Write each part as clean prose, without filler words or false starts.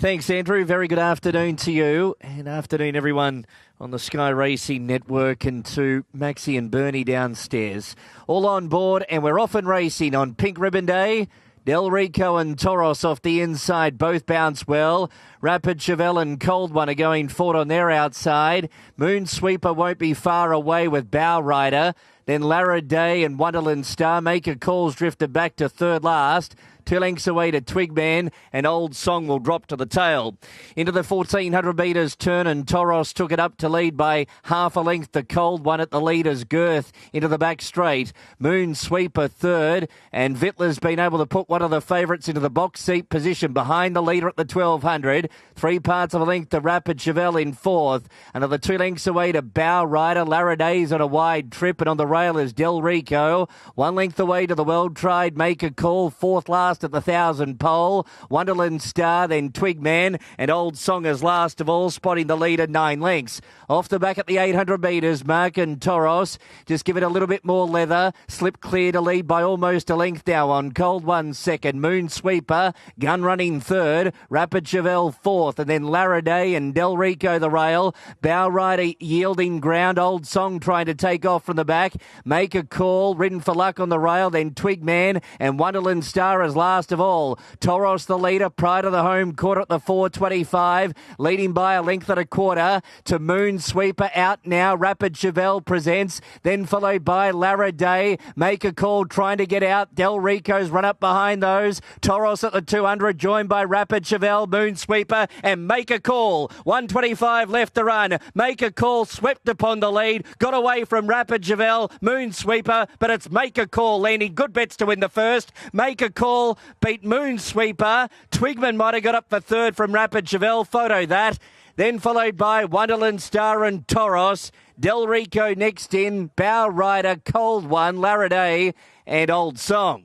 Thanks, Andrew. Very good afternoon to you. And afternoon, everyone on the Sky Racing Network, and to Maxie and Bernie downstairs. All on board, and we're off and racing on Pink Ribbon Day. Del Rico and Toros off the inside, both bounce well. Rapid Chevelle and Cold One are going forward on their outside. Moon Sweeper won't be far away with Bow Rider. Then Lara Day and Wonderland Star. Maker Calls drifted back to third last. 2 lengths away to Twigman, and Old Song will drop to the tail. Into the 1,400 metres turn, and Toros took it up to lead by half a length. The Cold One at the leader's girth into the back straight. Moon Sweeper third, and Vittler's been able to put one of the favourites into the box seat position behind the leader at the 1,200. 3 parts of a length to Rapid Chevelle in fourth. Another 2 lengths away to Bow Rider. Lara Day's on a wide trip, and on the rail is Del Rico. 1 length away to the well-tried Maker Call, fourth last at the 1,000 pole. Wonderland Star, then Twigman, and Old Song is last of all, spotting the lead at 9 lengths. Off the back at the 800 metres, Mark and Toros just give it a little bit more leather. Slip clear to lead by almost a length now on Cold One second. Moon Sweeper, Gun Running third. Rapid Chevelle fourth, and then Lara Day and Del Rico the rail. Bow Rider yielding ground. Old Song trying to take off from the back. Make a Call, ridden for luck on the rail. Then Twigman and Wonderland Star as last of all. Toros the leader, Pride of the home court at the 4:25, leading by a length and a quarter to Moon Sweeper out now. Rapid Chevelle presents, then followed by Lara Day. Make a Call trying to get out. Del Rico's run up behind those. Toros at the 200, joined by Rapid Chevelle, Moon Sweeper, and Make a Call. 1:25 left to run. Make a Call swept upon the lead, got away from Rapid Chevelle, Moon Sweeper, but it's Make a Call landing good bets to win the first. Make a Call beat Moon Sweeper. Twigman might have got up for third from Rapid Chevelle. Photo that. Then followed by Wonderland Star and Toros. Del Rico next in. Bow Rider, Cold One, Lara Day, and Old Song.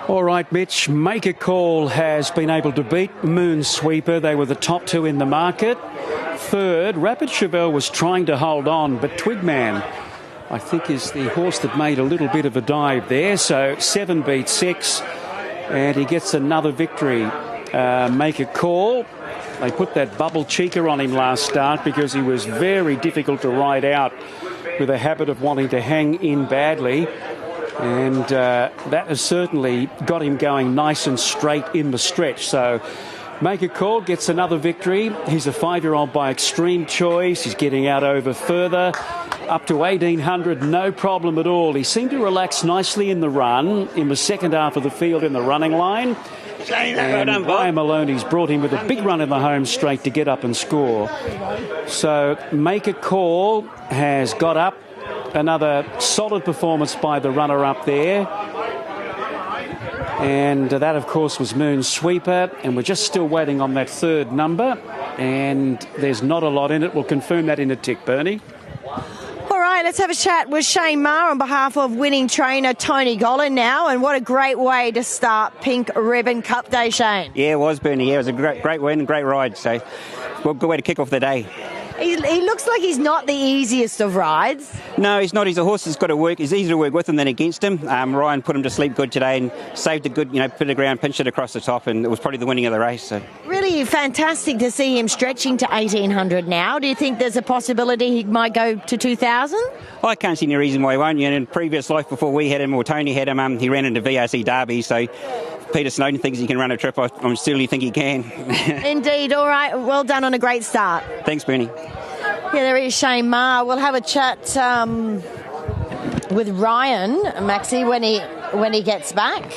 All right, Mitch. Make a Call has been able to beat Moon Sweeper. They were the top two in the market. Third, Rapid Chevelle was trying to hold on, but Twigman, I think, is the horse that made a little bit of a dive there. So 7 beats 6, and he gets another victory. Make a Call. They put that bubble cheeker on him last start because he was very difficult to ride out, with a habit of wanting to hang in badly. And that has certainly got him going nice and straight in the stretch. So Make a Call gets another victory. He's a 5-year-old by Extreme Choice. He's getting out over further, up to 1,800, no problem at all. He seemed to relax nicely in the run, in the second half of the field in the running line. And Brian Maloney's brought him with a big run in the home straight to get up and score. So Make a Call has got up. Another solid performance by the runner-up there. And that, of course, was Moon Sweeper. And we're just still waiting on that third number. And there's not a lot in it. We'll confirm that in a tick, Bernie. All right, let's have a chat with Shane Maher on behalf of winning trainer Tony Gollan now. And what a great way to start Pink Ribbon Cup Day, Shane. Yeah, it was, Bernie. Yeah, it was a great win, great ride. So, well, good way to kick off the day. He looks like he's not the easiest of rides. No, he's not. He's a horse that's got to work. It's easier to work with him than against him. Ryan put him to sleep good today and saved a good, bit of ground, pinched it across the top, and it was probably the winning of the race. So. Really fantastic to see him stretching to 1,800 now. Do you think there's a possibility he might go to 2,000? I can't see any reason why he won't. In previous life before we had him, or Tony had him, he ran into VRC Derby, so Peter Snowden thinks he can run a trip. I certainly think he can. Indeed. All right. Well done on a great start. Thanks, Bernie. Yeah, there is Shane Maher. We'll have a chat with Ryan, Maxie, when he gets back.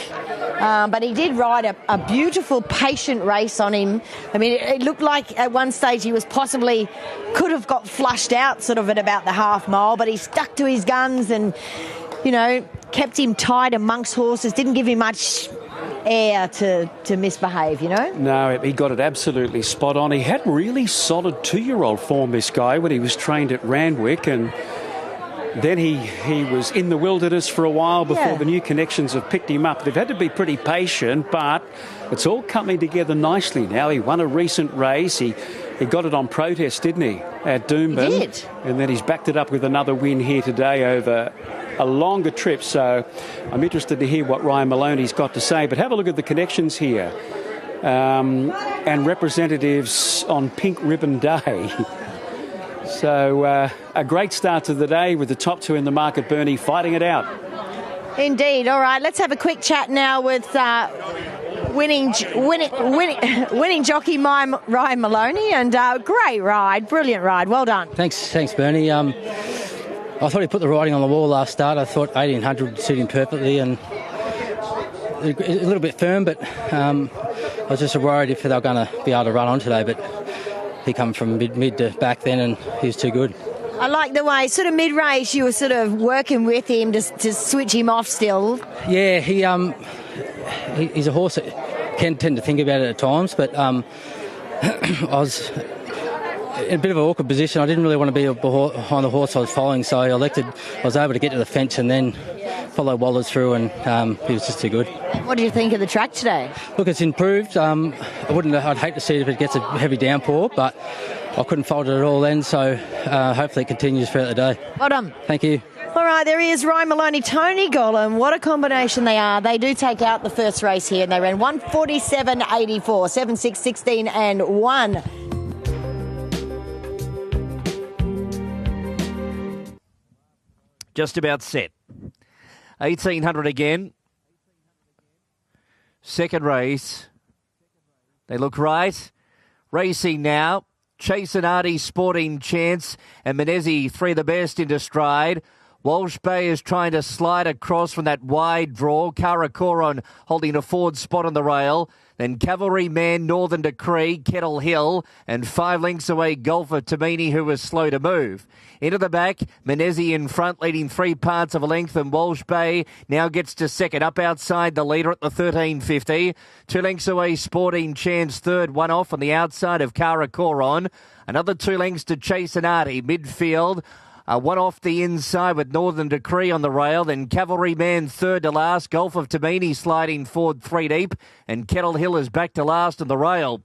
But he did ride a beautiful, patient race on him. I mean, it looked like at one stage he was possibly could have got flushed out sort of at about the half mile, but he stuck to his guns and, kept him tight amongst horses, didn't give him much air to misbehave, No, he got it absolutely spot on. He had really solid 2-year-old form, this guy, when he was trained at Randwick, and then he was in the wilderness for a while before the new connections have picked him up. They've had to be pretty patient, but it's all coming together nicely now. He won a recent race. He got it on protest, didn't he, at Doomben? He did. And then he's backed it up with another win here today over a longer trip. So I'm interested to hear what Ryan Maloney's got to say. But have a look at the connections here. And representatives on Pink Ribbon Day. So a great start to the day with the top two in the market, Bernie, fighting it out. Indeed. All right, let's have a quick chat now with winning jockey Ryan Maloney. And great ride, brilliant ride. Well done. Thanks, Bernie. I thought he put the riding on the wall last start. I thought 1800 would suit him perfectly, and a little bit firm, but I was just worried if they were going to be able to run on today. But he come from mid to back then, and he was too good. I like the way, sort of mid-race, you were sort of working with him to switch him off still. Yeah, he's a horse that can tend to think about it at times, but I was in a bit of an awkward position. I didn't really want to be behind the horse I was following, so I was able to get to the fence and then follow Wallers through, and he was just too good. What do you think of the track today? Look, it's improved. I'd hate to see it if it gets a heavy downpour, but I couldn't fault it at all then, so hopefully it continues throughout the day. Well done. Thank you. All right, there he is, Ryan Maloney, Tony Gollan. What a combination they are. They do take out the first race here, and they ran 147.84, 7, 6, 16 and 1. Just about set. 1800 again. Second race. They look right. Racing now. Chasenati, Sporting Chance, and Menezes, three of the best into stride. Walsh Bay is trying to slide across from that wide draw. Karakoron holding a forward spot on the rail. Then Cavalry Man, Northern Decree, Kettle Hill, and 5 lengths away Golfer Tamini, who was slow to move. Into the back, Menezes in front, leading 3 parts of a length, and Walsh Bay now gets to second, up outside the leader at the 13.50. 2 lengths away, Sporting Chance, third, 1 off on the outside of Karakoron. Another 2 lengths to Chasenati, midfield. 1 off the inside with Northern Decree on the rail. Then Cavalry Man third to last. Gulf of Tamini sliding forward 3 deep. And Kettle Hill is back to last on the rail.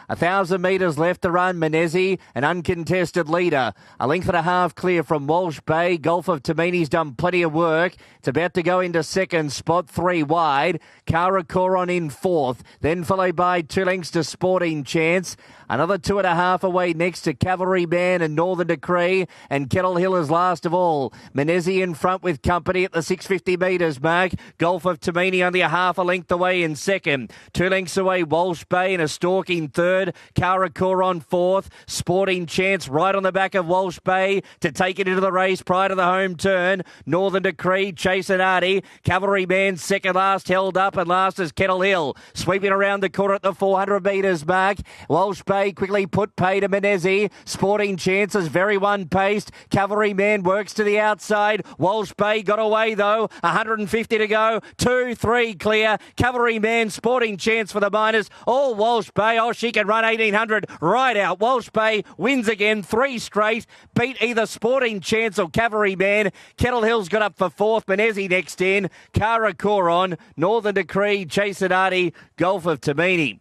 1,000 metres left to run. Menezes, an uncontested leader. 1.5 lengths clear from Walsh Bay. Gulf of Tamini's done plenty of work. It's about to go into second spot, 3 wide. Karakoron in fourth. Then followed by 2 lengths to Sporting Chance. Another 2.5 away next to Cavalry Man and Northern Decree. And Kettle Hill is last of all. Menezes in front with company at the 650 metres mark. Gulf of Tamini only 1/2 length away in second. 2 lengths away Walsh Bay and a stalking third. Karakoron fourth. Sporting Chance right on the back of Walsh Bay to take it into the race prior to the home turn. Northern Decree, Chasenati. Cavalry Man second last, held up, and last is Kettle Hill. Sweeping around the corner at the 400 metres mark. Walsh Bay quickly put pay to Menezes. Sporting Chance is very one-paced. Cavalry Man works to the outside. Walsh Bay got away though. 150 to go. 2, 3 clear. Cavalry Man, Sporting Chance for the minors. All Walsh Bay. Oh, she can run 1800 right out. Walsh Bay wins again. 3 straight. Beat either Sporting Chance or Cavalry Man. Kettle Hill's got up for fourth. Menezes next in. Karakoron, Northern Decree, Chasenati, Gulf of Tamini.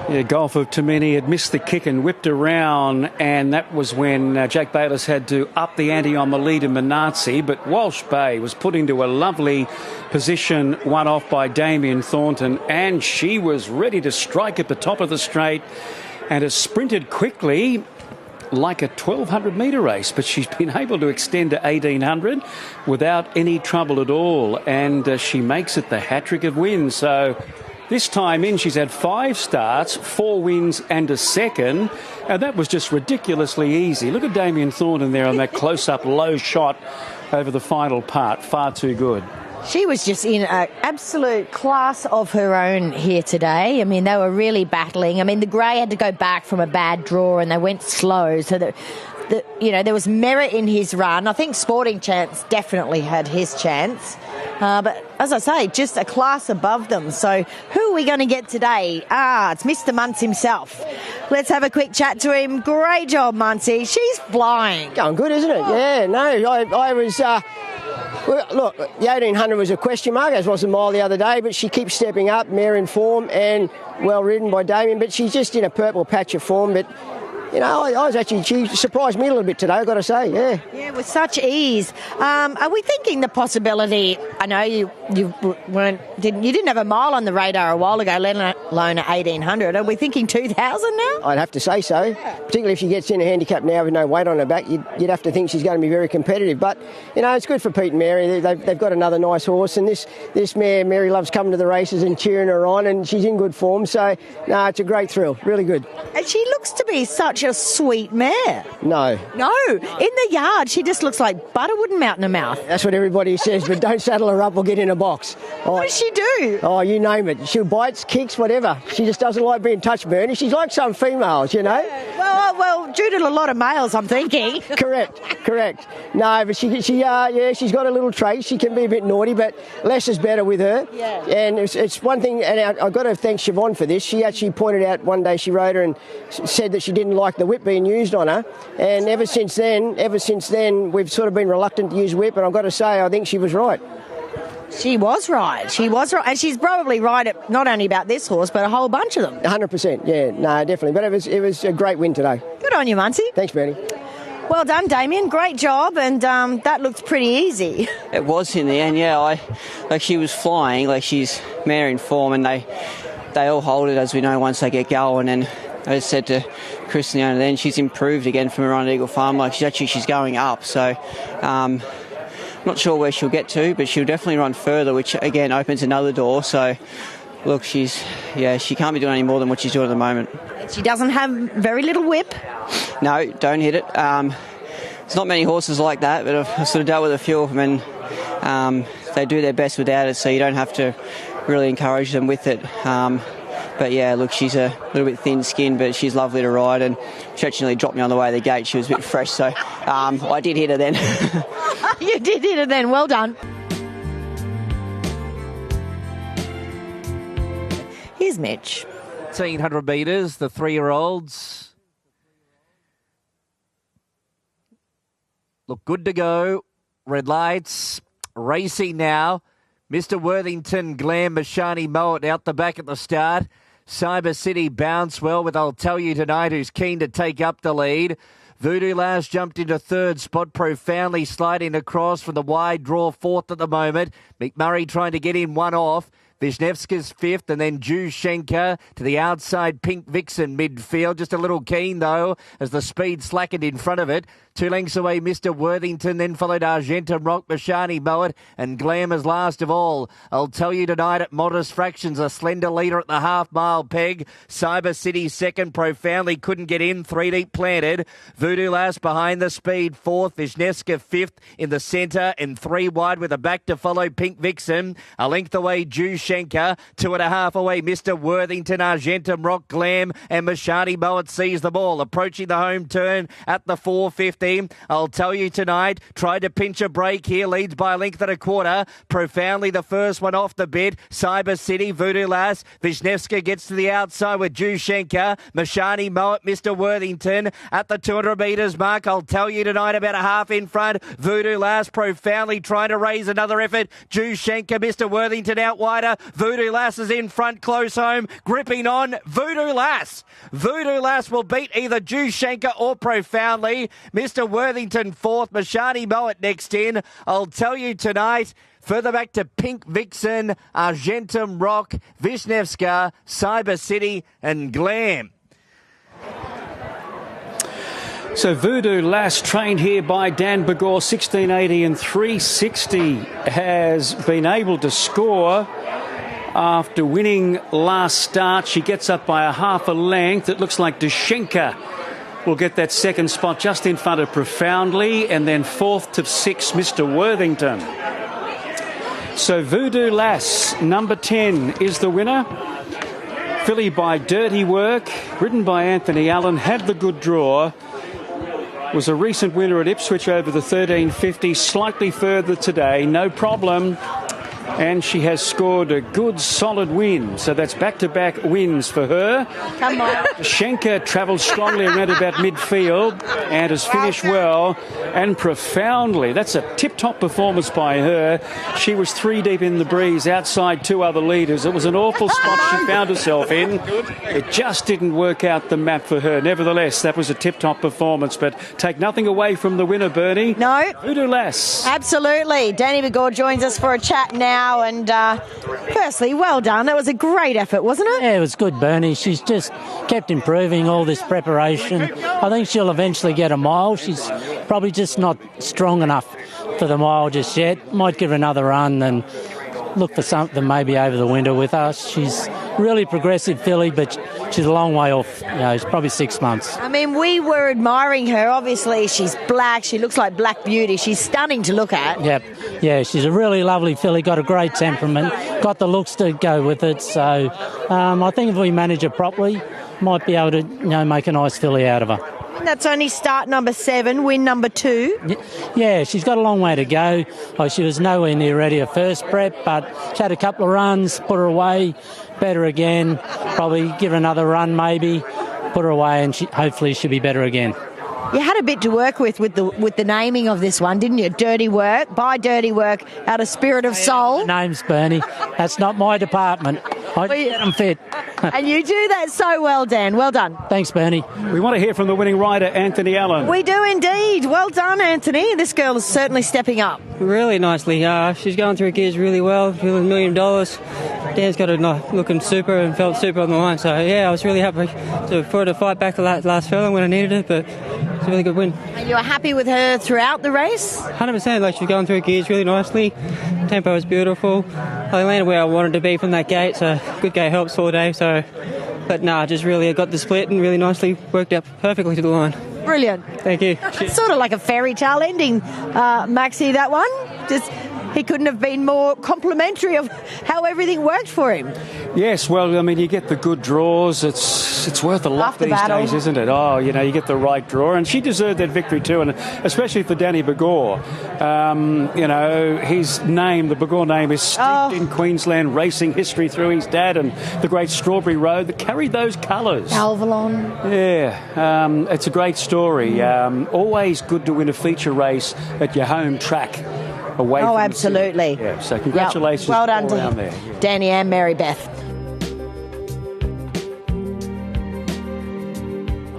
Yeah, Gulf of Tamini had missed the kick and whipped around, and that was when Jack Bayliss had to up the ante on the lead in Minartsi, but Walsh Bay was put into a lovely position, 1 off by Damien Thornton, and she was ready to strike at the top of the straight and has sprinted quickly like a 1,200 metre race, but she's been able to extend to 1,800 without any trouble at all, and she makes it the hat-trick of wins. So this time in, she's had 5 starts, 4 wins and a second, and that was just ridiculously easy. Look at Damien Thornton there on that close-up low shot over the final part. Far too good. She was just in an absolute class of her own here today. I mean, they were really battling. I mean, the grey had to go back from a bad draw and they went slow, so that there was merit in his run. I think Sporting Chance definitely had his chance. But as I say, just a class above them. So who are we going to get today? It's Mr. Muntz himself. Let's have a quick chat to him. Great job, Muncie. She's flying. Going good, isn't it? Yeah, no, I was... look, the 1,800 was a question mark, as was the mile the other day, but she keeps stepping up, mare in form and well ridden by Damien, but she's just in a purple patch of form. But I was actually, she surprised me a little bit today, I've got to say, yeah. Yeah, with such ease. Are we thinking the possibility? I know you didn't have a mile on the radar a while ago, let alone at 1800. Are we thinking 2000 now? I'd have to say so, particularly if she gets in a handicap now with no weight on her back. You'd have to think she's going to be very competitive. But, it's good for Pete and Mary. They've got another nice horse, and this mare, Mary loves coming to the races and cheering her on, and she's in good form. So, no, it's a great thrill, really good. And she looks to be such a sweet mare. No, in the yard, she just looks like butter wouldn't melt in her mouth. That's what everybody says, but don't saddle her up or get in a box. What does she do? Oh, you name it. She'll bites, kicks, whatever. She just doesn't like being touched, Bernie. She's like some females, Well, due to a lot of males, I'm thinking. Correct. No, but she's got a little trait. She can be a bit naughty, but less is better with her. Yeah. And it's one thing, and I've got to thank Siobhan for this. She actually pointed out one day, she wrote her and said that she didn't like the whip being used on her. And ever since then, we've sort of been reluctant to use whip, and I've got to say, I think she was right. She was right. And she's probably right at not only about this horse, but a whole bunch of them. 100%, yeah. No, definitely. But it was a great win today. Good on you, Muncie. Thanks, Bernie. Well done, Damien. Great job, and that looked pretty easy. It was in the end, yeah. She was flying, she's mare in form, and they all hold it, as we know, once they get going. And I just said to Chris and the owner then, she's improved again from her run at Eagle Farm. She's going up, so not sure where she'll get to, but she'll definitely run further, which again opens another door. So look, she can't be doing any more than what she's doing at the moment. She doesn't have very little whip. No, don't hit it. There's not many horses like that, but I've sort of dealt with a few of them, and they do their best without it, so you don't have to really encourage them with it. But yeah, look, she's a little bit thin-skinned, but she's lovely to ride, and she actually dropped me on the way to the gate. She was a bit fresh, so I did hit her then. You did hit her then. Well done. Here's Mitch. 1,800 metres, the 3-year-olds look good to go. Red lights, racing now. Mr. Worthington, Glam, Mashani Mowat out the back at the start. Cyber City bounce well with I'll Tell You Tonight, who's keen to take up the lead. Voodoo Lass jumped into third spot, profoundly sliding across from the wide draw fourth at the moment. McMurray trying to get in one off. Wisniewski's fifth, and then Jushenka to the outside, Pink Vixen midfield. Just a little keen, though, as the speed slackened in front of it. 2 lengths away, Mr. Worthington, then followed Argentum Rock, Mashani Mowat, and Glamour's last of all. I'll Tell You Tonight at modest fractions, a slender leader at the half-mile peg. Cyber City second, profoundly couldn't get in, 3 deep planted. Voodoo Lass behind the speed, fourth. Wisniewski fifth in the centre, and 3 wide with a back to follow, Pink Vixen. A length away, Jushenka. 2.5 away, Mr. Worthington, Argentum Rock, Glam, and Mashani Mowat sees the ball. Approaching the home turn at the 450. I'll Tell You Tonight. Tried to pinch a break here. Leads by a length and a quarter. Profoundly the first one off the bit. Cyber City, Voodoo Lass. Wisniewski gets to the outside with Jushenka. Mashani Mowat, Mr. Worthington. At the 200 metres mark, I'll Tell You Tonight about a half in front. Voodoo Lass profoundly trying to raise another effort. Jushenka, Mr. Worthington out wider. Voodoo Lass is in front, close home. Gripping on Voodoo Lass. Voodoo Lass will beat either Jushenka or Profoundly. Mr. Worthington fourth, Mashani Mowat next in. I'll Tell You Tonight. Further back to Pink Vixen, Argentum Rock, Wisniewski, Cyber City and Glam. So Voodoo Lass, trained here by Dan Begor, 1680 and 360, has been able to score after winning last start. She gets up by a half a length. It looks like Jushenka will get that second spot just in front of Profoundly, and then 4th to 6th, Mr. Worthington. So Voodoo Lass, number 10, is the winner. Filly by Dirty Work, ridden by Anthony Allen, had the good draw. Was a recent winner at Ipswich over the 1350, slightly further today, no problem. and she has scored a good solid win. So that's back-to-back wins for her. Come on. Schenker travels strongly around about midfield and has finished well and profoundly. That's a tip-top performance by her. She was 3 deep in the breeze outside 2 other leaders. It was an awful spot she found herself in. It just didn't work out the map for her. Nevertheless, that was a tip-top performance, but take nothing away from the winner, Bernie. No. Hoodoo Lass. Absolutely. Danny McGaw joins us for a chat now. And firstly, well done. That was a great effort, wasn't it? Yeah, it was good, Bernie. She's just kept improving all this preparation. I think she'll eventually get a mile. She's probably just not strong enough for the mile just yet. Might give her another run and look for something maybe over the winter with us. She's really progressive filly, but she's a long way off. You know, it's probably 6 months. I mean, we were admiring her. Obviously, she's black. She looks like Black Beauty. She's stunning to look at. Yep. Yeah, she's a really lovely filly, got a great temperament, got the looks to go with it. So I think if we manage her properly, might be able to make a nice filly out of her. And that's only start number 7, win number 2. Yeah, she's got a long way to go. She was nowhere near ready her first prep, but she had a couple of runs, put her away, better again, probably give her another run maybe, put her away, and hopefully she'll be better again. You had a bit to work with the naming of this one, didn't you? Dirty Work, by Dirty Work, out of Spirit of Soul. Names, Bernie. That's not my department. I get them fit. And you do that so well, Dan. Well done. Thanks, Bernie. We want to hear from the winning rider, Anthony Allen. We do indeed. Well done, Anthony. This girl is certainly stepping up. Really nicely. She's going through gears really well, feeling $1 million. Dan's got her looking super and felt super on the line. So, yeah, I was really happy for her to fight back the last furlong when I needed it, but it's a really good win. And you were happy with her throughout the race? 100%. Like, she's going through gears really nicely. Tempo was beautiful. I landed where I wanted to be from that gate, so good gate helps all day. So, but just really got the split and really nicely worked out perfectly to the line. Brilliant. Thank you. It's sort of like a fairy tale ending, Maxie, that one. Just he couldn't have been more complimentary of how everything worked for him. Yes, well, I mean, you get the good draws. It's worth a lot these days, isn't it? Oh, you get the right draw. And she deserved that victory too, and especially for Danny Begor. His name, the Begor name, is steeped in Queensland racing history through his dad and the great Strawberry Road that carried those colours. Alvalon. Yeah, it's a great story. Always good to win a feature race at your home track. Away from absolutely. Yeah, so congratulations. Well done to there. Danny and Mary Beth.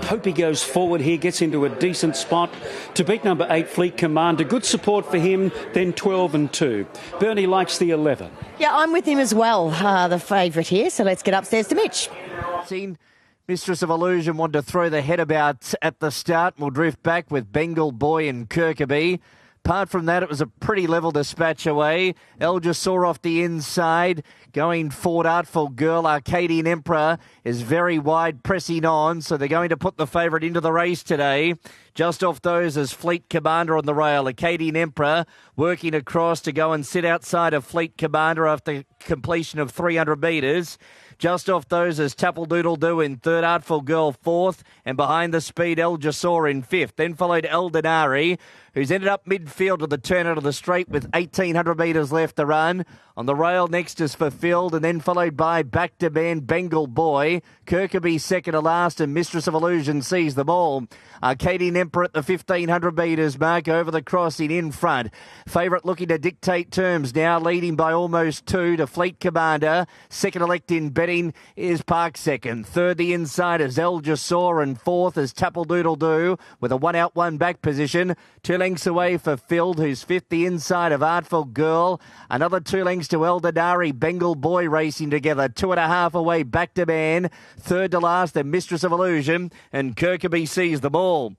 Hope he goes forward here, gets into a decent spot to beat number 8 Fleet Commander. Good support for him, then 12 and 2. Bernie likes the 11. Yeah, I'm with him as well, the favourite here. So let's get upstairs to Mitch. Seen Mistress of Illusion want to throw the head about at the start. We'll drift back with Bengal Boy and Kirkaby. Apart from that, it was a pretty level dispatch away. Elja saw off the inside. Going forward, Artful Girl, Arcadian Emperor is very wide, pressing on. So they're going to put the favourite into the race today. Just off those is Fleet Commander on the rail. Arcadian Emperor working across to go and sit outside of Fleet Commander after completion of 300 metres. Just off those is Tapple Doodle Doo in third, Artful Girl fourth, and behind the speed, El Jasor in fifth. Then followed El Denari, who's ended up midfield to the turn out of the straight with 1,800 metres left to run. On the rail next is Fulfilled, and then followed by Back to Band, Bengal Boy. Kirkaby second to last, and Mistress of Illusion sees them all. Arcadian Emperor at the 1,500 metres mark over the crossing in front. Favourite looking to dictate terms now, leading by almost 2 to Fleet Commander. Second elect in betting is Park second. Third the inside is El Jasor, and fourth is Tapple Doodle Doo with a 1 out 1 back position. 2 lengths away for Filled, who's fifth the inside of Artful Girl. Another 2 lengths to Eldadari, Bengal Boy racing together. 2.5 away Back to Man. Third to last, the Mistress of Illusion, and Kirkaby sees them all.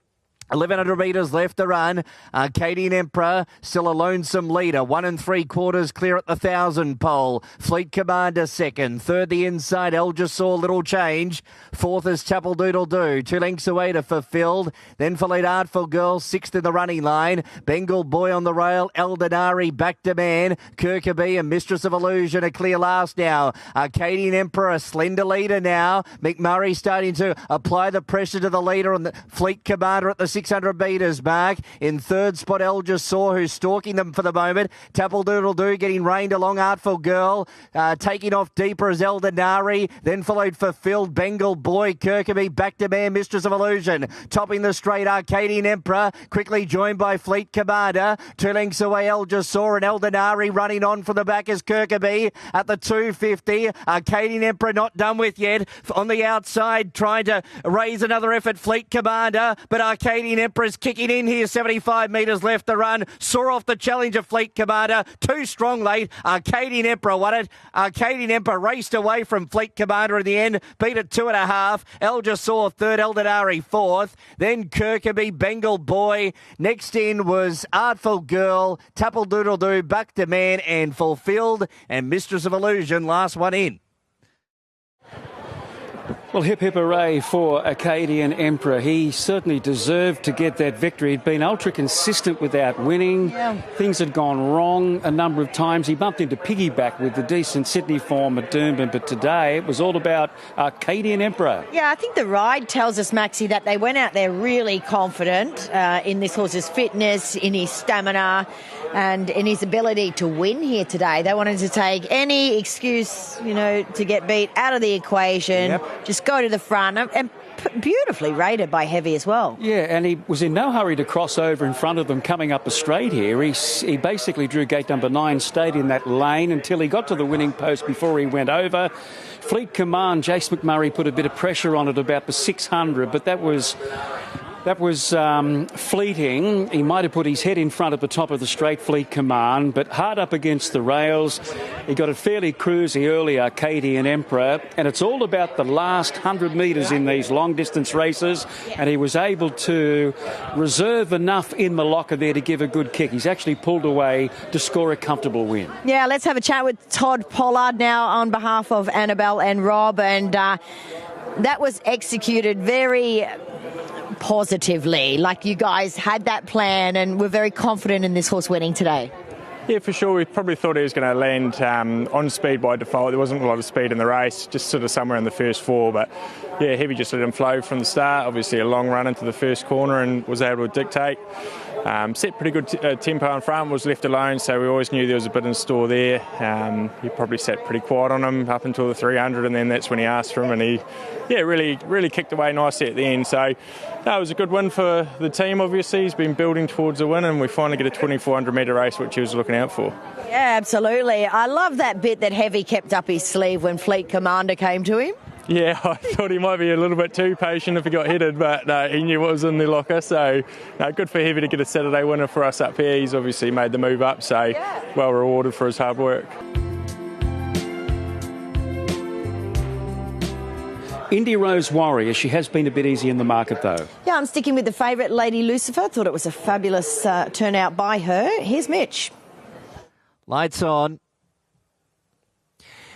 1,100 metres left to run. Arcadian Emperor still a lonesome leader. 1 3/4 clear at the 1,000 pole. Fleet Commander second. Third the inside, El Jasor, little change. Fourth is Tapple Doodle Doo. 2 lengths away to Fulfilled. Then followed Artful Girl, sixth in the running line. Bengal Boy on the rail. El Denari, Back to Man. Kirkaby and Mistress of Illusion a clear last now. Arcadian Emperor a slender leader now. McMurray starting to apply the pressure to the leader on the Fleet Commander at the 600 metres mark. In third spot, El Jasor, who's stalking them for the moment. Tapple Doodle Doo getting reined along. Artful Girl taking off deeper as Eldenari. Then followed Fulfilled, Bengal Boy, Kirkaby, Back to Man, Mistress of Illusion. Topping the straight, Arcadian Emperor, quickly joined by Fleet Commander. 2 lengths away, El Jasor and Eldenari running on from the back as Kirkaby at the 250. Arcadian Emperor not done with yet. On the outside, trying to raise another effort, Fleet Commander, but Arcadian Emperor's kicking in here. 75 metres left to run. Saw off the challenge of Fleet Commander. Too strong late. Arcadian Emperor won it. Arcadian Emperor raced away from Fleet Commander in the end. Beat it 2.5. El Jasor third, Eldenari fourth. Then Kirkaby, Bengal Boy. Next in was Artful Girl, Tapple Doodle Doo, Back to Man and Fulfilled, and Mistress of Illusion last one in. Well, hip hip hooray for Arcadian Emperor. He certainly deserved to get that victory. He'd been ultra consistent without winning. Yeah. Things had gone wrong a number of times. He bumped into piggyback with the decent Sydney form at Doomben, but today it was all about Arcadian Emperor. Yeah, I think the ride tells us, Maxie, that they went out there really confident in this horse's fitness, in his stamina, and in his ability to win here today. They wanted to take any excuse, to get beat out of the equation. Yep. Just go to the front, and beautifully rated by Heavy as well. Yeah, and he was in no hurry to cross over in front of them coming up the straight here. He basically drew gate number 9, stayed in that lane until he got to the winning post before he went over. Fleet Command, Jace McMurray put a bit of pressure on it about the 600, but that was fleeting. He might have put his head in front at the top of the straight, Fleet Command, but hard up against the rails. He got it fairly cruisy early, Arcadian Emperor, and it's all about the last 100 metres in these long-distance races, and he was able to reserve enough in the locker there to give a good kick. He's actually pulled away to score a comfortable win. Yeah, let's have a chat with Todd Pollard now on behalf of Annabelle and Rob, and that was executed very positively. Like, you guys had that plan and were very confident in this horse winning today. Yeah, for sure. We probably thought he was going to land on speed by default. There wasn't a lot of speed in the race, just sort of somewhere in the first 4. But yeah, Heavy just let him flow from the start. Obviously a long run into the first corner and was able to dictate. Set pretty good tempo in front, was left alone, so we always knew there was a bit in store there. He probably sat pretty quiet on him up until the 300, and then that's when he asked for him, and he really kicked away nicely at the end. So that was a good win for the team, obviously. He's been building towards a win, and we finally get a 2,400 metre race, which he was looking out for. Yeah, absolutely. I love that bit that Heavy kept up his sleeve when Fleet Commander came to him. Yeah, I thought he might be a little bit too patient if he got headed, but he knew what was in the locker. So good for Heavy to get a Saturday winner for us up here. He's obviously made the move up, so well rewarded for his hard work. Indy Rose Warrior, she has been a bit easy in the market though. Yeah, I'm sticking with the favourite, Lady Lucifer. Thought it was a fabulous turnout by her. Here's Mitch. Lights on.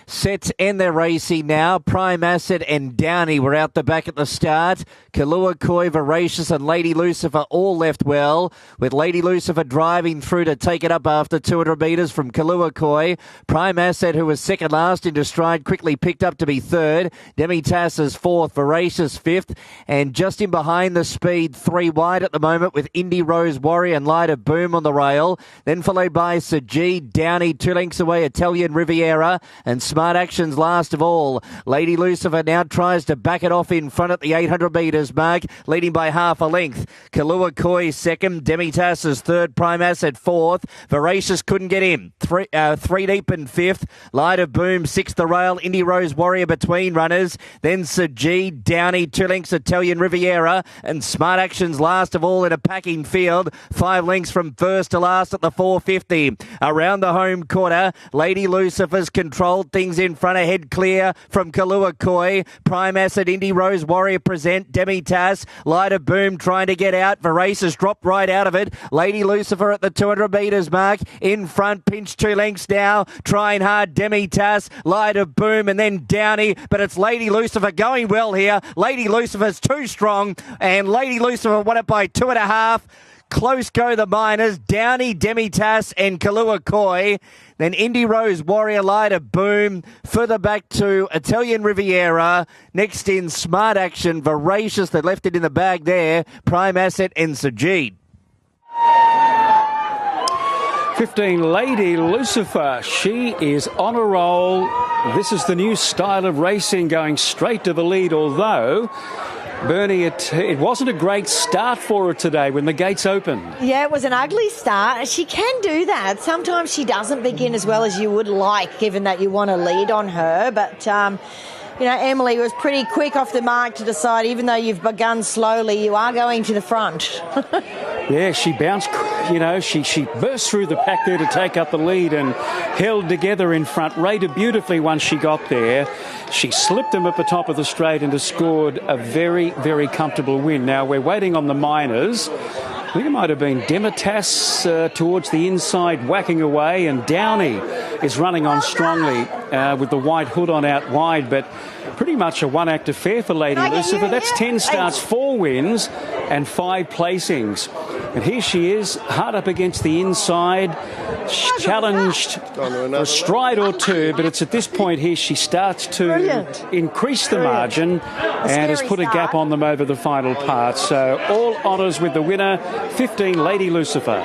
Sets end their racing now. Prime Asset and Downey were out the back at the start. Kalua Koi, Voracious and Lady Lucifer all left well, with Lady Lucifer driving through to take it up after 200 metres from Kalua Koi. Prime Asset, who was second last into stride, quickly picked up to be third. Demi-Tass is fourth, Voracious fifth, and just in behind the speed, 3 wide at the moment with Indy Rose Warrior and Light of Boom on the rail. Then followed by Sir G, Downey, 2 lengths away, Italian Riviera, and Smart Actions last of all. Lady Lucifer now tries to back it off in front at the 800 metres mark, leading by half a length. Kalua Koi second, Demi-Tass is third, Prime Asset fourth. Voracious couldn't get in. Three deep in fifth. Light of Boom sixth the rail. Indy Rose Warrior between runners. Then Sir G, Downey, 2 lengths Italian Riviera, and Smart Actions last of all in a packing field. 5 lengths from first to last at the 450. Around the home quarter, Lady Lucifer's controlled things in front, ahead clear from Kalua Koi. Prime Asset, Indy Rose Warrior present. Demi-Tass, Light of Boom trying to get out. Voracious dropped right out of it. Lady Lucifer at the 200 metres mark. In front, pinched 2 lengths now. Trying hard, Demi-Tass, Light of Boom, and then Downey. But it's Lady Lucifer going well here. Lady Lucifer's too strong, and Lady Lucifer won it by 2.5. Close go the Miners, Downey, Demitas and Kalua Koi. Then Indy Rose, Warrior Lighter, Boom. Further back to Italian Riviera. Next in Smart Action, Voracious. They left it in the bag there. Prime Asset and Sajid. 15, Lady Lucifer. She is on a roll. This is the new style of racing, going straight to the lead, although, Bernie, it wasn't a great start for her today when the gates opened. Yeah, it was an ugly start. She can do that. Sometimes she doesn't begin as well as you would like, given that you want to lead on her. But, Emily was pretty quick off the mark to decide, even though you've begun slowly, you are going to the front. Yeah, she bounced, she burst through the pack there to take up the lead and held together in front. Rated beautifully once she got there. She slipped them at the top of the straight and has scored a very, very comfortable win. Now, we're waiting on the Miners. I think it might have been Demitas towards the inside, whacking away, and Downey is running on strongly with the white hood on out wide, but pretty much a one-act affair for Lady Lucifer. That's 10 starts, 4 wins and 5 placings. And here she is, hard up against the inside, challenged for a stride or two, but it's at this point here she starts to increase the margin and has put a gap on them over the final part. So all honours with the winner, 15, Lady Lucifer.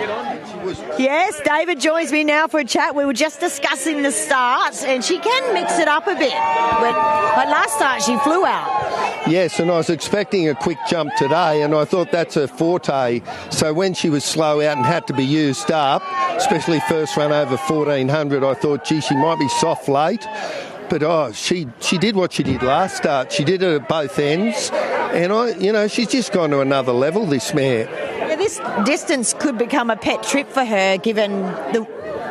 Yes, David joins me now for a chat. We were just discussing the start, and she can mix it up a bit. But last start, she flew out. Yes, and I was expecting a quick jump today, and I thought that's her forte. So when she was slow out and had to be used up, especially first run over 1400, I thought, gee, she might be soft late. But she did what she did last start. She did it at both ends, and she's just gone to another level, this mare. Yeah, this distance could become a pet trip for her, given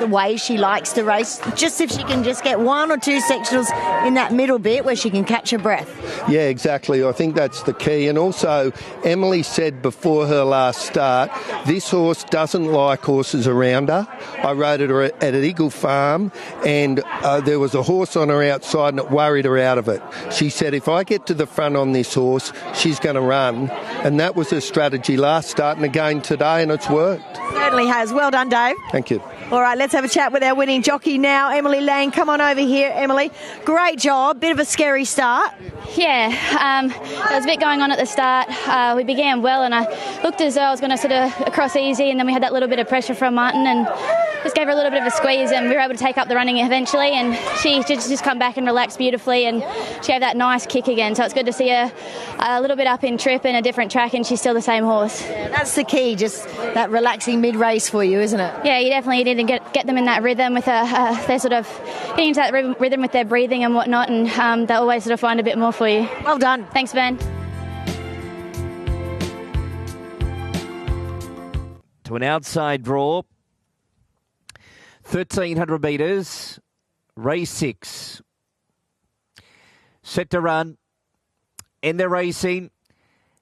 the way she likes to race. Just if she can just get 1 or 2 sectionals in that middle bit where she can catch her breath. Yeah, exactly. I think that's the key. And also, Emily said before her last start, this horse doesn't like horses around her. I rode her at Eagle Farm, and there was a horse on her outside and it worried her out of it. She said, if I get to the front on this horse, she's going to run. And that was her strategy last start and again today, and it's worked. Certainly has. Well done, Dave. Thank you. All right, let's have a chat with our winning jockey now, Emily Lang. Come on over here, Emily. Great job. Bit of a scary start. Yeah, there was a bit going on at the start. We began well, and I looked as though I was going to sort of cross easy, and then we had that little bit of pressure from Martin, and just gave her a little bit of a squeeze, and we were able to take up the running eventually, and she just come back and relaxed beautifully, and she gave that nice kick again. So it's good to see her a little bit up in trip and a different track, and she's still the same horse. Yeah, that's the key, just that relaxing mid-race for you, isn't it? Yeah, you definitely need to get them in that rhythm with they're sort of getting into that rhythm with their breathing and whatnot, and they'll always sort of find a bit more for you. Well done. Thanks, Ben. To an outside draw, 1,300 metres, race 6. Set to run, and they're racing.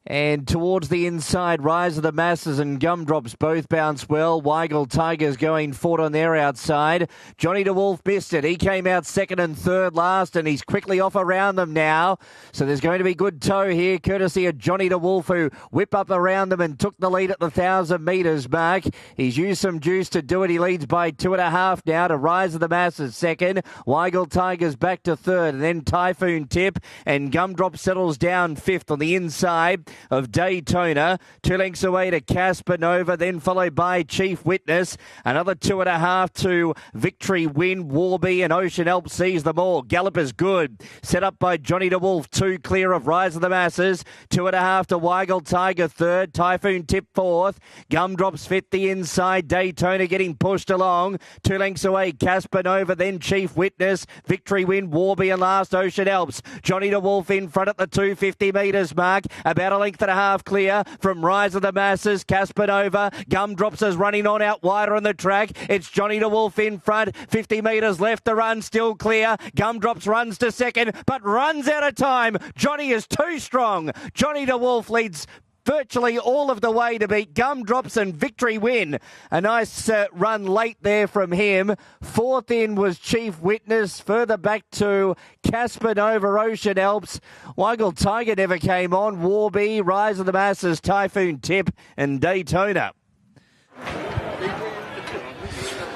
And towards the inside, Rise of the Masses and Gumdrops both bounce well. Weigel Tigers going forward on their outside. Johnny DeWolf missed it. He came out second and third last, and he's quickly off around them now. So there's going to be good tow here, courtesy of Johnny DeWolf, who whipped up around them and took the lead at the 1,000 metres mark. He's used some juice to do it. He leads by 2.5 now to Rise of the Masses second. Weigel Tigers back to third, and then Typhoon Tip, and Gumdrop settles down fifth on the inside of Daytona. 2 lengths away to Casper Nova, then followed by Chief Witness. Another 2.5 to Victory Win. Warby and Ocean Elp sees them all. Gallop is good. Set up by Johnny DeWolf. 2 clear of Rise of the Masses. 2.5 to Weigel Tiger third. Typhoon Tip fourth. Gumdrops fit the inside. Daytona getting pushed along. 2 lengths away Casper Nova, then Chief Witness. Victory Win, Warby, and last Ocean Elps. Johnny DeWolf in front at the 250 metres mark. About a length and a half clear from Rise of the Masses. Casper Nova. Gumdrops is running on out wider on the track. It's Johnny DeWolf in front. 50 metres left to run, still clear. Gumdrops runs to second, but runs out of time. Johnny is too strong. Johnny DeWolf leads virtually all of the way to beat Gumdrops and Victory Win. A nice run late there from him. Fourth in was Chief Witness. Further back to Casper Nova, Ocean Elps. Weigel Tiger never came on. Warby, Rise of the Masses, Typhoon Tip, and Daytona.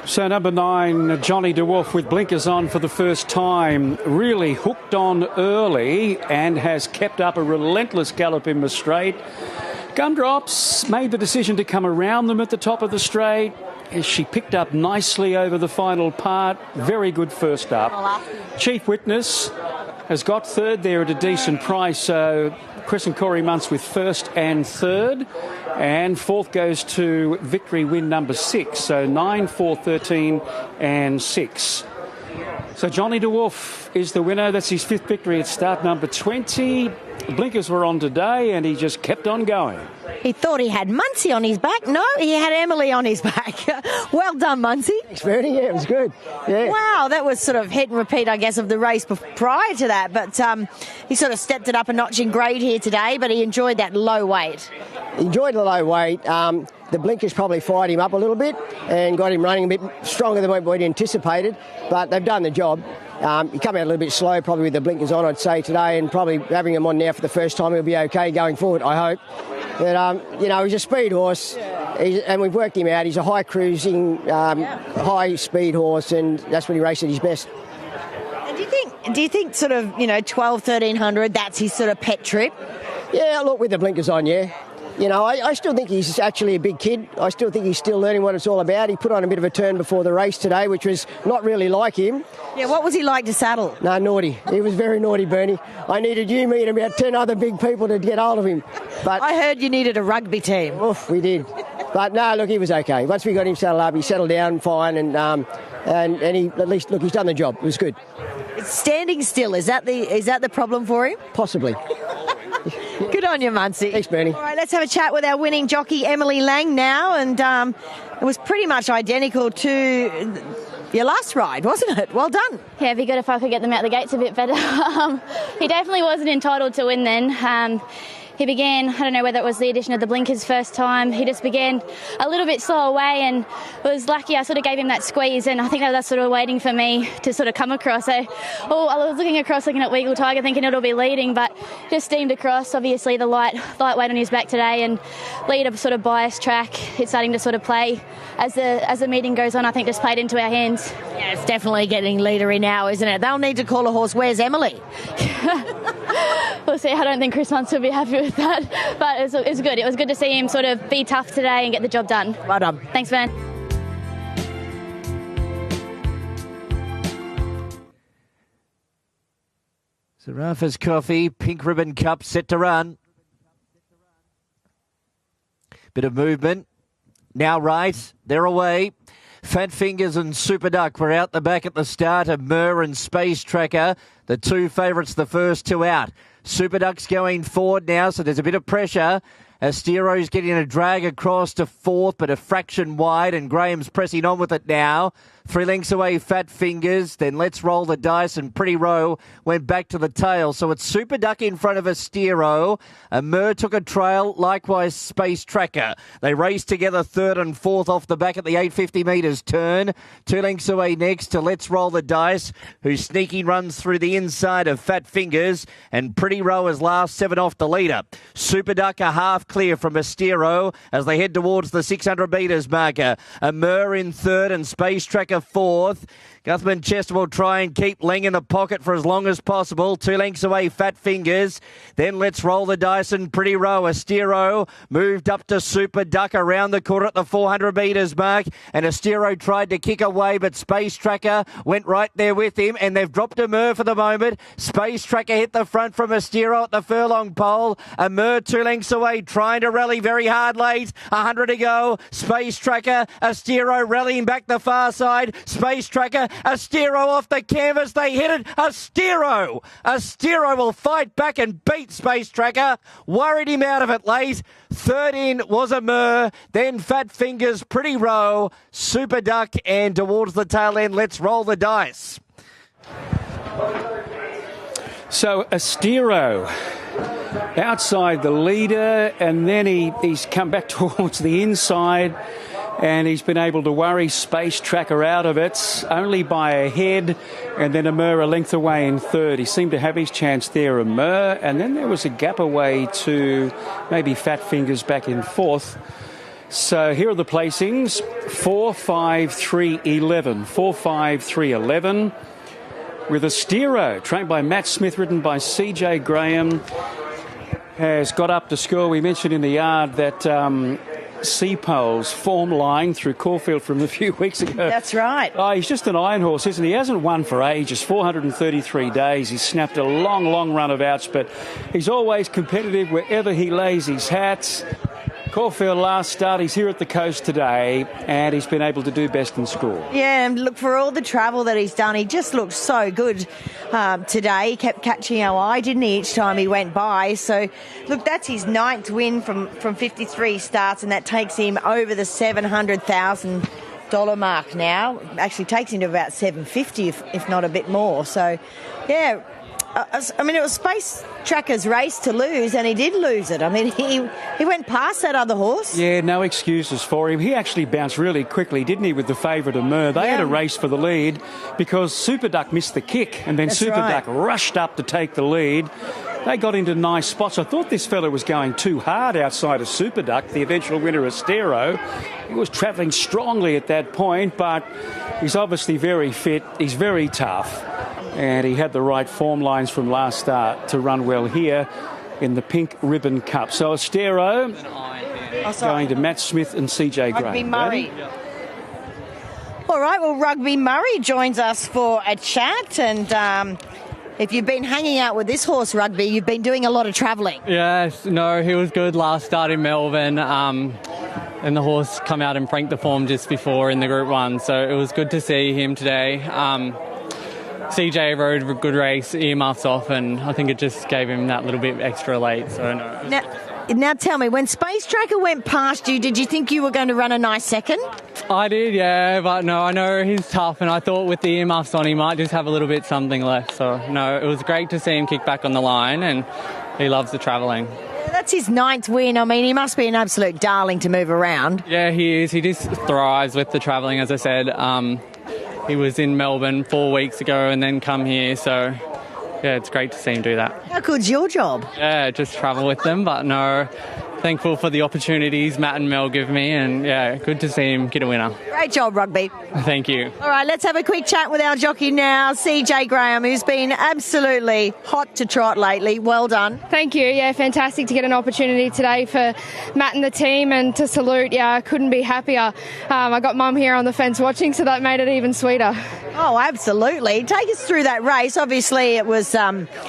So number 9, Johnny De Wolf with blinkers on for the first time, really hooked on early and has kept up a relentless gallop in the straight. Gumdrops made the decision to come around them at the top of the straight. She picked up nicely over the final part. Very good first up. Chief Witness has got third there at a decent price. So Chris and Corey Muntz with first and third. And fourth goes to Victory Win number 6. So 9, 4, 13 and 6. So Johnny De Wolf is the winner. That's his 5th victory at start number 20. Blinkers were on today and he just kept on going. He thought he had Muncie on his back. No, he had Emily on his back. Well done, Muncie. Thanks, Bernie. Yeah, it was good. Yeah. Wow, that was sort of hit and repeat, I guess, of the race prior to that. But he sort of stepped it up a notch in grade here today, but he enjoyed that low weight. Enjoyed the low weight. The blinkers probably fired him up a little bit and got him running a bit stronger than what we'd anticipated, but they've done the job. He come out a little bit slow probably with the blinkers on, I'd say, today, and probably having them on now for the first time, he'll be okay going forward, I hope. But, he's a speed horse, and we've worked him out. He's a high-cruising, high-speed horse, and that's when he races at his best. And do you think sort of, 12, 1300, that's his sort of pet trip? Yeah, look, with the blinkers on, yeah. I still think he's actually a big kid. I still think he's still learning what it's all about. He put on a bit of a turn before the race today, which was not really like him. Yeah, what was he like to saddle? No, naughty. He was very naughty, Bernie. I needed you, me, and about 10 other big people to get hold of him. But I heard you needed a rugby team. Oof, we did. But no, look, he was okay. Once we got him saddled up, he settled down fine, and he at least, look, he's done the job. It was good. Standing still, is that the problem for him? Possibly. Good on you, Muncie. Thanks, Bernie. All right, let's have a chat with our winning jockey, Emily Lang, now. And it was pretty much identical to your last ride, wasn't it? Well done. Yeah, it'd be good if I could get them out the gates a bit better. He definitely wasn't entitled to win then. He began, I don't know whether it was the addition of the blinkers first time, he just began a little bit slow away and was lucky I sort of gave him that squeeze, and I think that was sort of waiting for me to sort of come across. So, I was looking across, looking at Weagle Tiger, thinking it'll be leading, but just steamed across. Obviously the light weight on his back today and lead a sort of biased track. It's starting to sort of play as the meeting goes on. I think just played into our hands. Yeah, it's definitely getting leadery now, isn't it? They'll need to call a horse, "Where's Emily?" We'll see. I don't think Chris Muntz will be happy with that, but it was good. It was good to see him sort of be tough today and get the job done. Well done. Thanks, Vern. Zarafa's Coffee, Pink Ribbon Cup set to run. Bit of movement. Now right, they're away. Fat Fingers and Super Duck were out the back at the start of Mur and Space Tracker. The two favourites, the first two out. Super Duck's going forward now, so there's a bit of pressure. Astero's getting a drag across to fourth, but a fraction wide, and Graham's pressing on with it now. 3 lengths away, Fat Fingers. Then Let's Roll the Dice, and Pretty Row went back to the tail. So it's Super Duck in front of Astero. Mur took a trail, likewise Space Tracker. They raced together third and fourth off the back at the 850 metres turn. 2 lengths away next to Let's Roll the Dice, whose sneaking runs through the inside of Fat Fingers, and Pretty Row is last 7 off the leader. Super Duck a half clear from Astero as they head towards the 600 metres marker. Mur in third and Space Tracker fourth. Guthman Chester will try and keep Lang in the pocket for as long as possible. 2 lengths away, Fat Fingers. Then Let's Roll the Dice and Pretty Row. Astero moved up to Super Duck around the corner at the 400 metres mark. And Astero tried to kick away, but Space Tracker went right there with him. And they've dropped a Mur for the moment. Space Tracker hit the front from Astero at the furlong pole. A Mur 2 lengths away, trying to rally very hard late. 100 to go. Space Tracker, Astero rallying back the far side. Space Tracker, Astero off the canvas. They hit it. Astero will fight back and beat Space Tracker. Worried him out of it late. Third in was a Mur. Then Fat Fingers, Pretty Row, Super Duck, and towards the tail end, Let's Roll the Dice. So Astero outside the leader, and then he's come back towards the inside, and he's been able to worry Space Tracker out of it, only by a head, and then a Mur a length away in third. He seemed to have his chance there, a Mur, and then there was a gap away to maybe Fat Fingers back in fourth. So here are the placings. 4, 5, 3, 11. 4, 5, 3, 11. With Astero, trained by Matt Smith, ridden by CJ Graham, has got up to score. We mentioned in the yard that Seapole's form line through Caulfield from a few weeks ago. That's right. Oh, he's just an iron horse, isn't he? He hasn't won for ages, 433 days. He's snapped a long, long run of outs, but he's always competitive wherever he lays his hats. Caulfield last start, he's here at the coast today, and he's been able to do best in school. Yeah, and look, for all the travel that he's done, he just looked so good today. He kept catching our eye, didn't he, each time he went by. So, look, that's his 9th win from 53 starts, and that takes him over the $700,000 mark now. Actually takes him to about $750, if not a bit more. So, yeah, I mean, it was Space Tracker's race to lose, and he did lose it. I mean, he went past that other horse. Yeah, no excuses for him. He actually bounced really quickly, didn't he, with the favourite Amur. They had a race for the lead because Super Duck missed the kick, and then Super Duck rushed up to take the lead. They got into nice spots. I thought this fella was going too hard outside of Super Duck, the eventual winner, Astero. He was travelling strongly at that point, but he's obviously very fit. He's very tough. And he had the right form lines from last start to run well here in the Pink Ribbon Cup. So Astero going to Matt Smith and CJ Graham. Rugby Murray. All right, well, Rugby Murray joins us for a chat. And if you've been hanging out with this horse, Rugby, you've been doing a lot of travelling. Yes, no, he was good last start in Melbourne. And the horse come out and franked the form just before in the Group 1. So it was good to see him today. CJ rode a good race, earmuffs off, and I think it just gave him that little bit extra late. So no. Now tell me, when Space Tracker went past you, did you think you were going to run a nice second? I did, yeah, but no, I know he's tough, and I thought with the earmuffs on he might just have a little bit something left. So no, it was great to see him kick back on the line, and he loves the travelling. That's his 9th win. I mean, he must be an absolute darling to move around. Yeah, he is. He just thrives with the travelling, as I said. He was in Melbourne 4 weeks ago and then come here, so yeah, it's great to see him do that. How good's your job? Yeah, just travel with them, but no, thankful for the opportunities Matt and Mel give me, and yeah, good to see him get a winner. Great job, Rugby. Thank you. All right, let's have a quick chat with our jockey now, CJ Graham, who's been absolutely hot to trot lately. Well done. Thank you. Yeah, fantastic to get an opportunity today for Matt and the team, and to salute. Yeah, I couldn't be happier. I got Mum here on the fence watching, so that made it even sweeter. Oh, absolutely. Take us through that race. Obviously, it was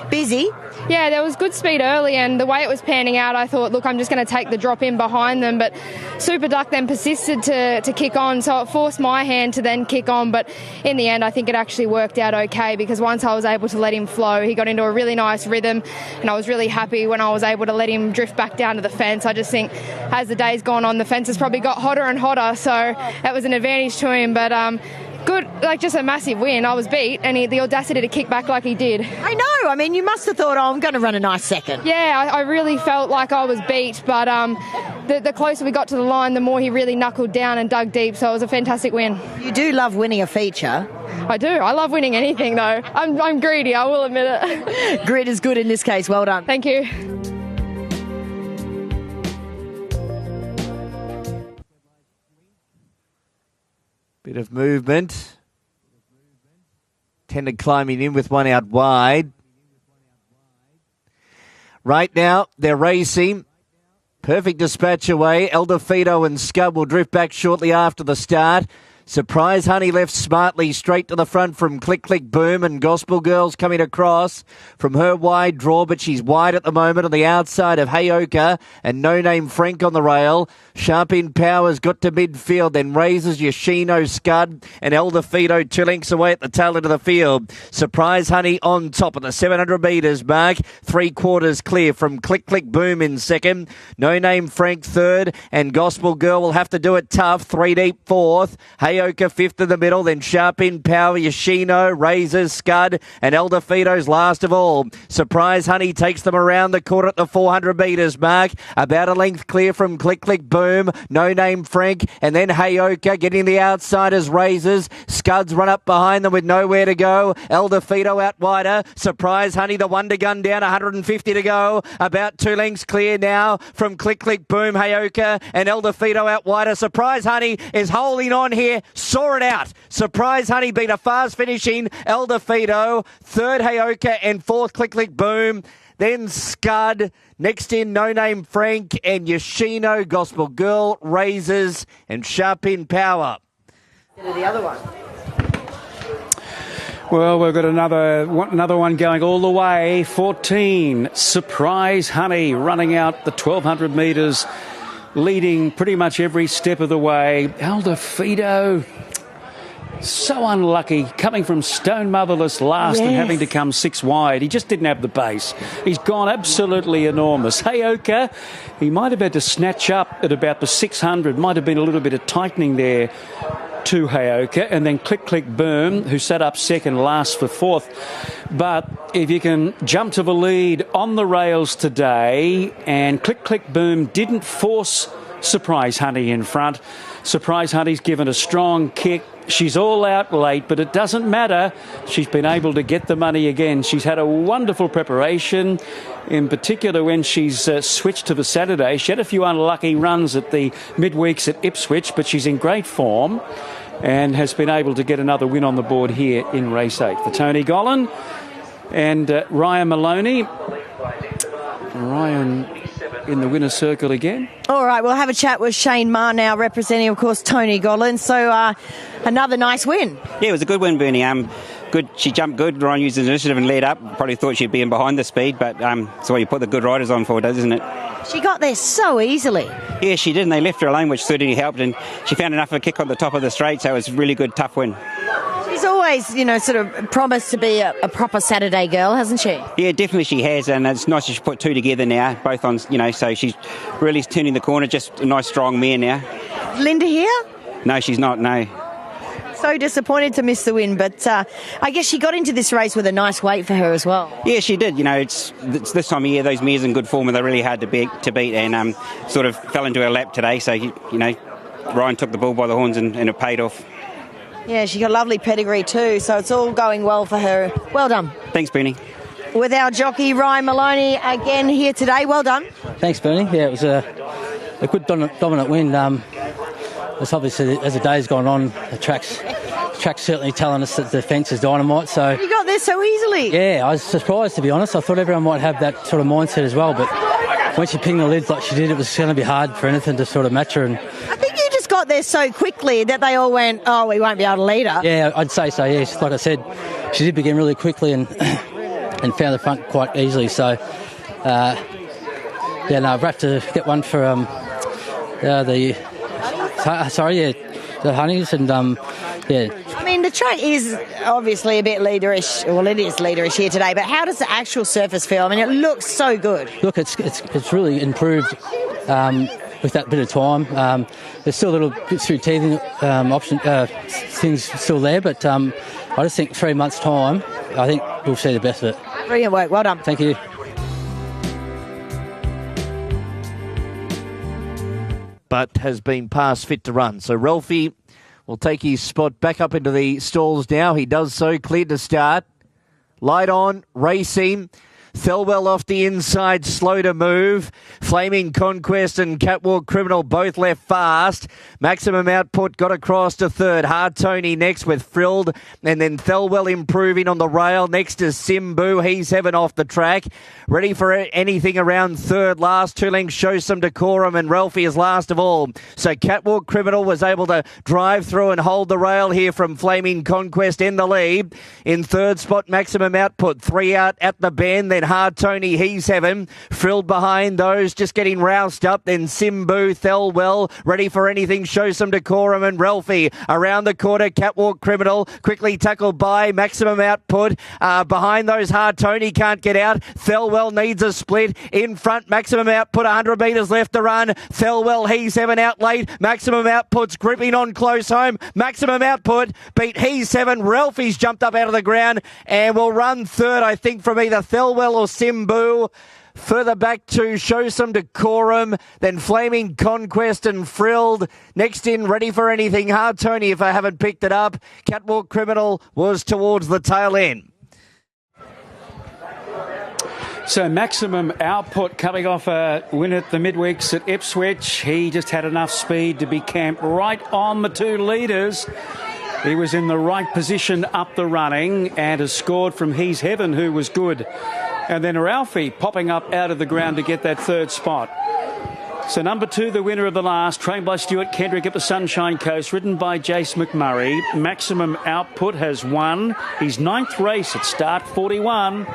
busy. Yeah, there was good speed early, and the way it was panning out, I thought, look, I'm just going to take the drop in behind them, but Super Duck then persisted to kick on, so it forced my hand to then kick on, but in the end I think it actually worked out okay, because once I was able to let him flow, he got into a really nice rhythm, and I was really happy when I was able to let him drift back down to the fence. I just think as the day's gone on, the fence has probably got hotter and hotter, so that was an advantage to him, but good, like just a massive win. I was beat, and the audacity to kick back like he did. I know. I mean, you must have thought, oh, I'm going to run a nice second. Yeah, I really felt like I was beat, but the closer we got to the line, the more he really knuckled down and dug deep, so it was a fantastic win. You do love winning a feature. I do. I love winning anything, though. I'm greedy, I will admit it. Grit is good in this case. Well done. Thank you. Bit of movement. Tended climbing in with one out wide. Right now, they're racing. Perfect Dispatch away. El Defeato and Scub will drift back shortly after the start. Surprise Honey left smartly straight to the front from Click Click Boom, and Gospel Girls coming across from her wide draw, but she's wide at the moment on the outside of Hayoka and No Name Frank on the rail. Sharp in Powers got to midfield, then raises Yoshino Scud and El Defeato 2 lengths away at the tail end of the field. Surprise Honey on top of the 700 metres mark. 3/4 clear from Click Click Boom in second. No Name Frank third, and Gospel Girl will have to do it tough. 3 deep fourth. Hayoka Hayoka fifth in the middle, then Sharp in Power, Yoshino, Razors, Scud, and El Defito's last of all. Surprise Honey takes them around the corner at the 400 metres mark. About a length clear from Click Click Boom, No Name Frank, and then Hayoka getting the outsiders, Razors. Scuds run up behind them with nowhere to go. El Defito out wider. Surprise Honey, the Wonder Gun down, 150 to go. About 2 lengths clear now from Click Click Boom, Hayoka, and El Defito out wider. Surprise Honey is holding on here. Saw it out. Surprise Honey beat a fast finishing El Defito. Third Hayoka and fourth Click Click Boom. Then Scud. Next in No Name Frank and Yoshino, Gospel Girl, Razors, and Sharp in Power. The other one. Well, we've got another one going all the way. 14, Surprise Honey, running out the 1,200 metres, leading pretty much every step of the way. El Defito, so unlucky, coming from Stone Motherless last and having to come 6 wide. He just didn't have the pace. He's gone absolutely enormous. Hayoka, he might have had to snatch up at about the 600. Might have been a little bit of tightening there to Hayoka, and then Click Click Boom, who sat up second, last for fourth. But if you can jump to the lead on the rails today, and Click Click Boom didn't force Surprise Honey in front. Surprise Honey's given a strong kick. She's all out late, but it doesn't matter. She's been able to get the money again. She's had a wonderful preparation, in particular when she's switched to the Saturday. She had a few unlucky runs at the midweeks at Ipswich, but she's in great form and has been able to get another win on the board here in race 8 for Tony Gollan and Ryan Maloney. Ryan in the winner's circle again. All right, we'll have a chat with Shane Maher now, representing, of course, Tony Gollan. So another nice win. Yeah, it was a good win, Bernie. Good. She jumped good. Ryan used his initiative and led up. Probably thought she'd be in behind the speed, but that's what you put the good riders on for, isn't it? She got there so easily. Yeah, she did, and they left her alone, which certainly helped, and she found enough of a kick on the top of the straight, so it was a really good, tough win. She's always, sort of promised to be a proper Saturday girl, hasn't she? Yeah, definitely she has, and it's nice that she put 2 together now, both on, so she's really turning the corner, just a nice, strong mare now. Linda here? No, she's not, no. So disappointed to miss the win, but I guess she got into this race with a nice weight for her as well. Yeah, she did. It's this time of year, those mares in good form, they're really hard to beat, and sort of fell into her lap today, so, Ryan took the bull by the horns and it paid off. Yeah, she got a lovely pedigree too, so it's all going well for her. Well done. Thanks, Bernie. With our jockey, Ryan Maloney, again here today. Well done. Thanks, Bernie. Yeah, it was a good dominant win. It's obviously, as the day's gone on, the track's certainly telling us that the fence is dynamite. So you got there so easily. Yeah, I was surprised, to be honest. I thought everyone might have that sort of mindset as well, but when she pinged the lids like she did, it was going to be hard for anything to sort of match her. And I think you just got there so quickly that they all went, oh, we won't be able to lead her. Yeah, I'd say so, yes. Like I said, she did begin really quickly and found the front quite easily. So, I've had to get one for the Honeys and, I mean, the track is obviously a bit leaderish. Well, it is leaderish here today, but how does the actual surface feel? I mean, it looks so good. Look, it's really improved with that bit of time. There's still a little bit through teething things still there, but I just think 3 months' time, I think we'll see the best of it. Brilliant work. Well done. Thank you. But has been past fit to run. So Ralphie will take his spot back up into the stalls now. He does so, cleared to start. Light on, racing. Thelwell off the inside, slow to move. Flaming Conquest and Catwalk Criminal both left fast. Maximum Output got across to third. Hard Tony next with Frilled. And then Thelwell improving on the rail. Next is Simbu. He's heaven off the track. Ready for anything around third. Last 2 lengths show some decorum, and Ralphie is last of all. So Catwalk Criminal was able to drive through and hold the rail here from Flaming Conquest in the lead. In third spot, Maximum Output. 3 out at the bend. Then Hard Tony, He's Heaven. Frilled behind those, just getting roused up. Then Simbu, Thelwell, Ready for Anything, Show Some Decorum, and Ralphie around the corner. Catwalk Criminal, quickly tackled by Maximum Output. Behind those, Hard Tony can't get out. Thelwell needs a split. In front, Maximum Output, 100 metres left to run. Thelwell, He's Heaven out late. Maximum Output's gripping on close home. Maximum Output beat He's Heaven. Ralphie's jumped up out of the ground and will run third, I think, from either Thelwell or Simbu. Further back to Show Some Decorum, then Flaming Conquest and Frilled. Next in, Ready for Anything, Hard Tony, if I haven't picked it up. Catwalk Criminal was towards the tail end. So Maximum Output coming off a win at the midweeks at Ipswich. He just had enough speed to be camped right on the two leaders. He was in the right position up the running and has scored from He's Heaven, who was good. And then Ralphie popping up out of the ground to get that third spot. So number 2, the winner of the last, trained by Stuart Kendrick at the Sunshine Coast, ridden by Jace McMurray. Maximum Output has won his 9th race at start 41.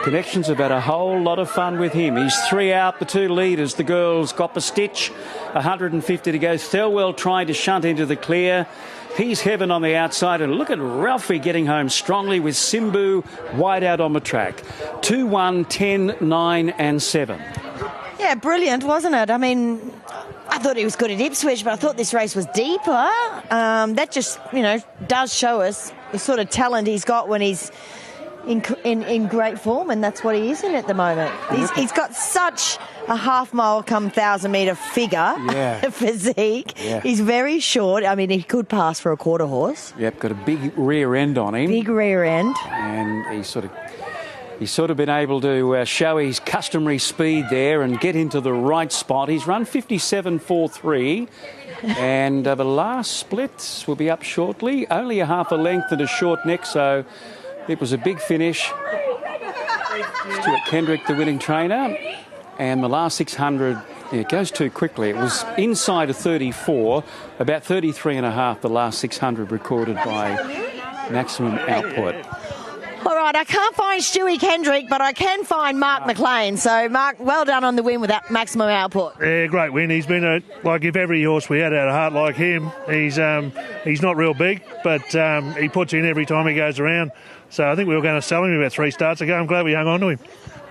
Connections have had a whole lot of fun with him. He's 3 out, the 2 leaders. The girls got the stitch, 150 to go. Thelwell trying to shunt into the clear. He's Heaven on the outside, and look at Ralphie getting home strongly with Simbu wide out on the track. 2, 1, 10, 9 and 7. Yeah, brilliant, wasn't it? I mean, I thought he was good at Ipswich, but I thought this race was deeper. That just, does show us the sort of talent he's got when he's in great form, and that's what he is in at the moment. He's got such a half-mile come 1,000-metre figure, physique. Yeah. He's very short. I mean, he could pass for a quarter horse. Yep, got a big rear end on him. Big rear end. And he's sort of been able to show his customary speed there and get into the right spot. He's run 57.43. And the last split will be up shortly. Only a half a length and a short neck, so it was a big finish. Stuart Kendrick, the winning trainer. And the last 600, it goes too quickly. It was inside of 34, about 33 and a half, the last 600 recorded by Maximum Output. All right, I can't find Stewie Kendrick, but I can find Mark McLean. So, Mark, well done on the win with that Maximum Output. Yeah, great win. He's been if every horse we had a heart like him. He's not real big, but he puts in every time he goes around. So I think we were going to sell him about 3 starts ago. I'm glad we hung on to him.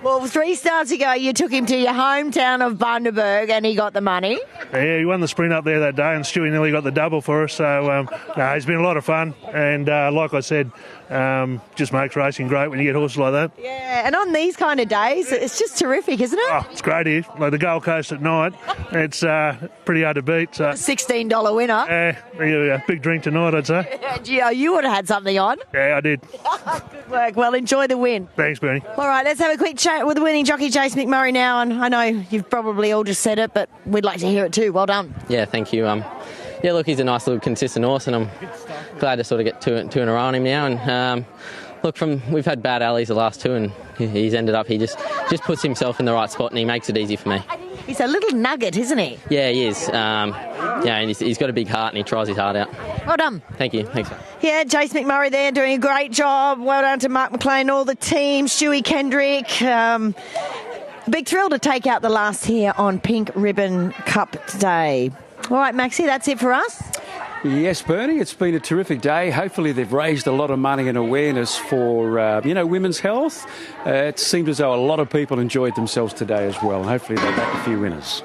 Well, 3 starts ago, you took him to your hometown of Bundaberg and he got the money. Yeah, he won the sprint up there that day, and Stewie nearly got the double for us. So, it's been a lot of fun. And like I said, just makes racing great when you get horses like that. Yeah, and on these kind of days, it's just terrific, isn't it? Oh, it's great here. Like the Gold Coast at night, it's pretty hard to beat. So. $16 winner. Yeah, big drink tonight, I'd say. Yeah, you would have had something on. Yeah, I did. Good work. Well, enjoy the win. Thanks, Bernie. All right, let's have a quick chat with the winning jockey, Jace McMurray, now. And I know you've probably all just said it, but we'd like to hear it too. Well done. Yeah, thank you. Yeah, look, he's a nice little consistent horse, and I'm glad to sort of get two in a row on him now. And we've had bad alleys the last 2, and he's ended up. He just puts himself in the right spot, and he makes it easy for me. He's a little nugget, isn't he? Yeah, he is. And he's got a big heart, and he tries his heart out. Well done. Thank you. Thanks. Yeah, Jace McMurray there doing a great job. Well done to Mark McLean, all the team, Stewie Kendrick. Big thrill to take out the last here on Pink Ribbon Cup today. All right, Maxie, that's it for us. Yes, Bernie, it's been a terrific day. Hopefully they've raised a lot of money and awareness for, women's health. It seemed as though a lot of people enjoyed themselves today as well. Hopefully they back a few winners.